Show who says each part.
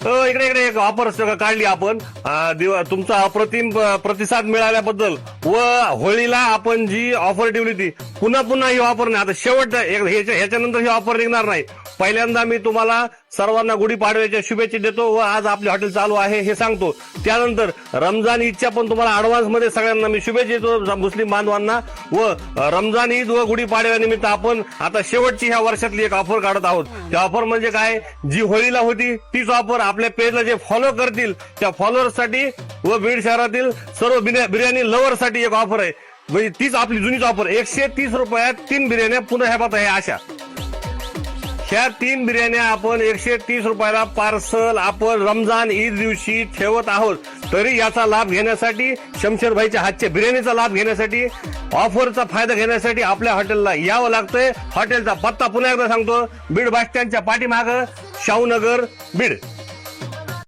Speaker 1: इकडे इकडे एक ऑफर काढली आपण. तुमचा अप्रतिम प्रतिसाद मिळाल्याबद्दल व होळीला आपण जी ऑफर ठेवली ती पुन्हा पुन्हा ही ऑफर नाही. आता शेवट ह्याच्यानंतर ही ऑफर निघणार नाही. पहिल्यांदा मी तुम्हाला सर्वांना गुढीपाडव्याच्या शुभेच्छा देतो व आज आपले हॉटेल चालू आहे हे सांगतो. त्यानंतर रमजान ईदच्या पण तुम्हाला ऍडव्हान्स मध्ये सगळ्यांना मी शुभेच्छा देतो मुस्लिम बांधवांना. व रमजान ईद व गुढीपाडव्यानिमित्त आपण आता शेवटची ह्या वर्षातली एक ऑफर काढत आहोत. ती ऑफर म्हणजे काय, जी होळीला होती तीच ऑफर आपल्या पेजला जे फॉलो करतील त्या फॉलोअर्ससाठी व बीड शहरातील सर्व बिर्याणी लव्हरसाठी एक ऑफर आहे. म्हणजे तीच आपली जुनीच ऑफर. 130 रुपयात 3 बिर्याण्या. पुन्हा ह्या पाहता ह्या अशा ह्या 3 बिर्याण्या आपण 130 रुपयाला पार्सल आपण रमजान ईद दिवशी ठेवत आहोत. तरी याचा लाभ घेण्यासाठी, शमशेरभाईच्या हातच्या बिर्याणीचा लाभ घेण्यासाठी, ऑफरचा फायदा घेण्यासाठी आपल्या हॉटेलला यावं लागतंय. हॉटेलचा पत्ता पुन्हा एकदा सांगतो, बीड बस स्टँडच्या पाठीमागं, शाहूनगर, बीड.